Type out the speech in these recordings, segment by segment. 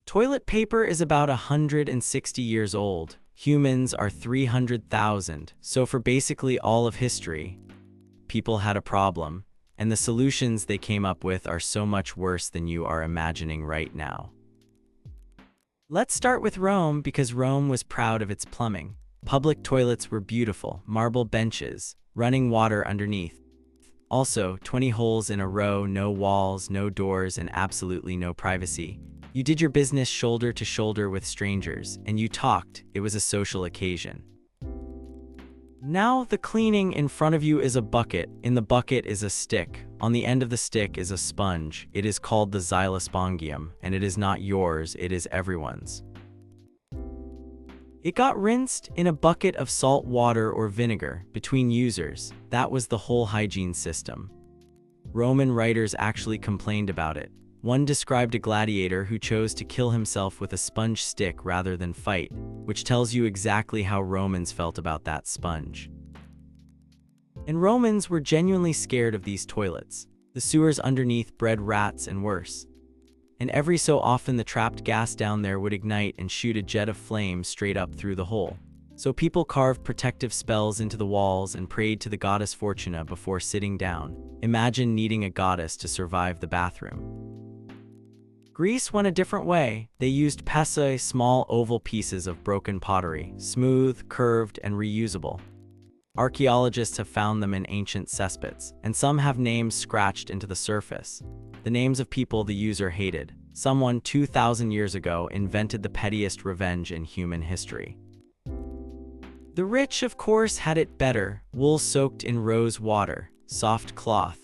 Toilet paper is about 160 years old. Humans are 300,000, so for basically all of history, people had a problem, and the solutions they came up with are so much worse than you are imagining right now. Let's start with Rome because Rome was proud of its plumbing. Public toilets were beautiful, marble benches, running water underneath. Also, 20 holes in a row, no walls, no doors, and absolutely no privacy. You did your business shoulder to shoulder with strangers, and you talked. It was a social occasion. Now the cleaning in front of you is a bucket. In the bucket is a stick. On the end of the stick is a sponge. It is called the xylospongium, and it is not yours, it is everyone's. It got rinsed in a bucket of salt water or vinegar between users. That was the whole hygiene system. Roman writers actually complained about it. One described a gladiator who chose to kill himself with a sponge stick rather than fight, which tells you exactly how Romans felt about that sponge. And Romans were genuinely scared of these toilets. The sewers underneath bred rats and worse. And every so often the trapped gas down there would ignite and shoot a jet of flame straight up through the hole. So people carved protective spells into the walls and prayed to the goddess Fortuna before sitting down. Imagine needing a goddess to survive the bathroom. Greece went a different way. They used pessai, small oval pieces of broken pottery, smooth, curved, and reusable. Archaeologists have found them in ancient cesspits, and some have names scratched into the surface. The names of people the user hated. Someone 2,000 years ago invented the pettiest revenge in human history. The rich, of course, had it better. Wool soaked in rose water, soft cloth.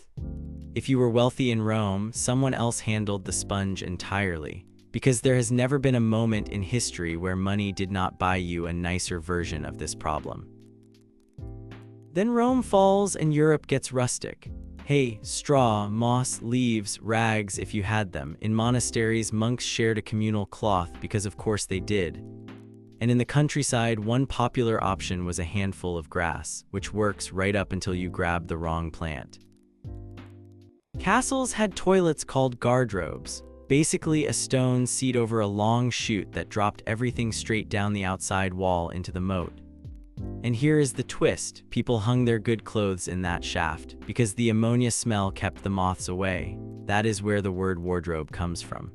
If you were wealthy in Rome, someone else handled the sponge entirely, because there has never been a moment in history where money did not buy you a nicer version of this problem. Then Rome falls and Europe gets rustic. Hay, straw, moss, leaves, rags if you had them. In monasteries, monks shared a communal cloth because of course they did. And in the countryside, one popular option was a handful of grass, which works right up until you grab the wrong plant. Castles had toilets called guardrobes, basically a stone seat over a long chute that dropped everything straight down the outside wall into the moat. And here is the twist: people hung their good clothes in that shaft, because the ammonia smell kept the moths away. That is where the word wardrobe comes from.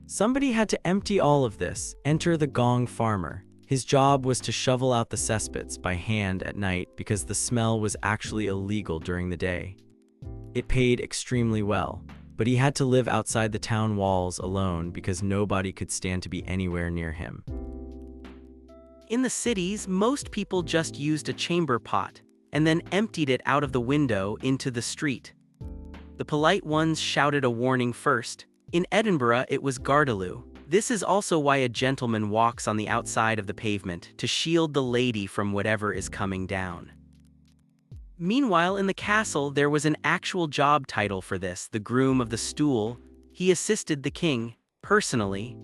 Somebody had to empty all of this. Enter the gong farmer. His job was to shovel out the cesspits by hand at night because the smell was actually illegal during the day. It paid extremely well, but he had to live outside the town walls alone because nobody could stand to be anywhere near him. In the cities, most people just used a chamber pot and then emptied it out of the window into the street. The polite ones shouted a warning first. In Edinburgh, it was Gardaloo. This is also why a gentleman walks on the outside of the pavement to shield the lady from whatever is coming down. Meanwhile, in the castle, there was an actual job title for this: the Groom of the Stool. He assisted the king, personally.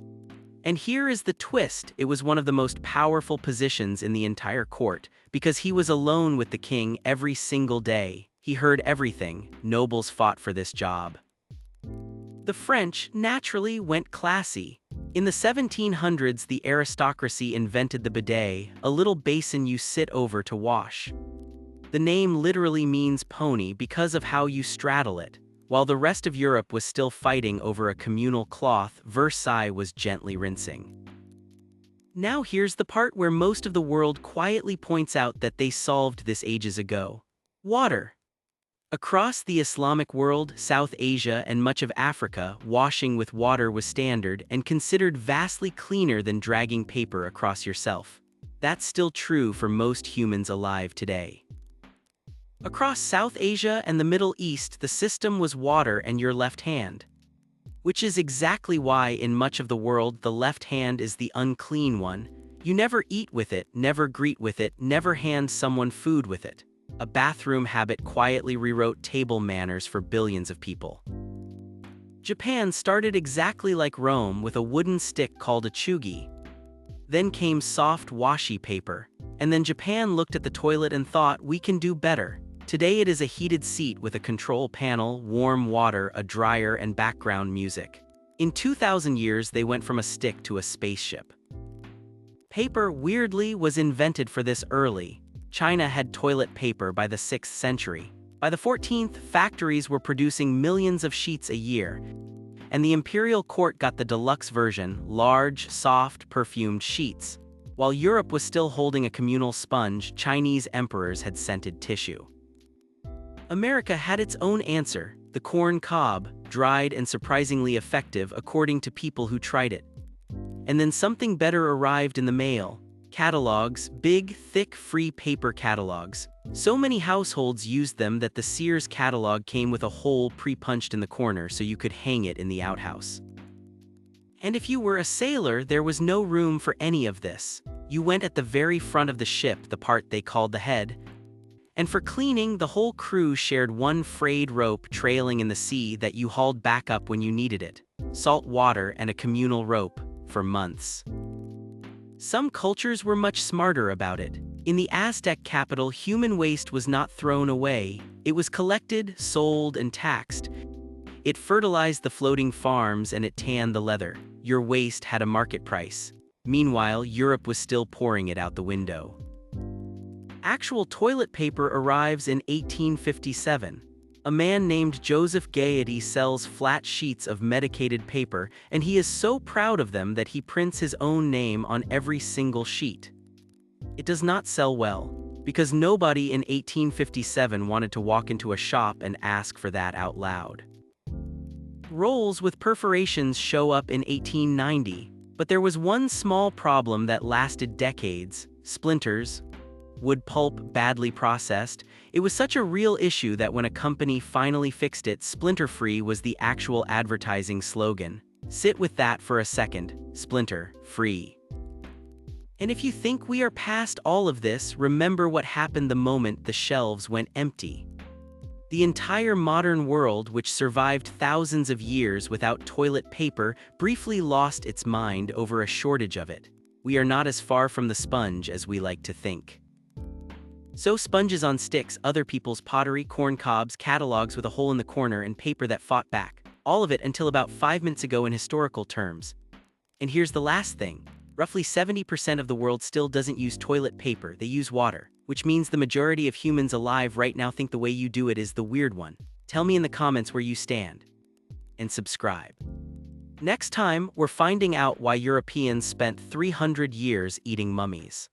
And here is the twist: it was one of the most powerful positions in the entire court, because he was alone with the king every single day. He heard everything. Nobles fought for this job. The French, naturally, went classy. In the 1700s, the aristocracy invented the bidet, a little basin you sit over to wash. The name literally means pony because of how you straddle it. While the rest of Europe was still fighting over a communal cloth, Versailles was gently rinsing. Now here's the part where most of the world quietly points out that they solved this ages ago. Water. Across the Islamic world, South Asia, and much of Africa, washing with water was standard and considered vastly cleaner than dragging paper across yourself. That's still true for most humans alive today. Across South Asia and the Middle East, the system was water and your left hand. Which is exactly why in much of the world the left hand is the unclean one. You never eat with it, never greet with it, never hand someone food with it. A bathroom habit quietly rewrote table manners for billions of people. Japan started exactly like Rome with a wooden stick called a chugi. Then came soft washi paper, and then Japan looked at the toilet and thought, we can do better. Today it is a heated seat with a control panel, warm water, a dryer, and background music. In 2,000 years, they went from a stick to a spaceship. Paper, weirdly, was invented for this early. China had toilet paper by the 6th century. By the 14th, factories were producing millions of sheets a year, and the imperial court got the deluxe version, large, soft, perfumed sheets. While Europe was still holding a communal sponge, Chinese emperors had scented tissue. America had its own answer, the corn cob, dried and surprisingly effective according to people who tried it. And then something better arrived in the mail. Catalogues, big, thick, free paper catalogues. So many households used them that the Sears catalog came with a hole pre-punched in the corner so you could hang it in the outhouse. And if you were a sailor, there was no room for any of this. You went at the very front of the ship, the part they called the head. And for cleaning, the whole crew shared one frayed rope trailing in the sea that you hauled back up when you needed it. Salt water and a communal rope for months. Some cultures were much smarter about it. In the Aztec capital, human waste was not thrown away. It was collected, sold, and taxed. It fertilized the floating farms and it tanned the leather. Your waste had a market price. Meanwhile, Europe was still pouring it out the window. Actual toilet paper arrives in 1857. A man named Joseph Gaiety sells flat sheets of medicated paper, and he is so proud of them that he prints his own name on every single sheet. It does not sell well, because nobody in 1857 wanted to walk into a shop and ask for that out loud. Rolls with perforations show up in 1890, but there was one small problem that lasted decades: splinters. Wood pulp badly processed. It was such a real issue that when a company finally fixed it, Splinter-free was the actual advertising slogan. Sit with that for a second, Splinter-free. And if you think we are past all of this, remember what happened the moment the shelves went empty. The entire modern world, which survived thousands of years without toilet paper, briefly lost its mind over a shortage of it. We are not as far from the sponge as we like to think. So sponges on sticks, other people's pottery, corn cobs, catalogues with a hole in the corner, and paper that fought back. All of it until about 5 minutes ago in historical terms. And here's the last thing. Roughly 70% of the world still doesn't use toilet paper, they use water, which means the majority of humans alive right now think the way you do it is the weird one. Tell me in the comments where you stand. And subscribe. Next time, we're finding out why Europeans spent 300 years eating mummies.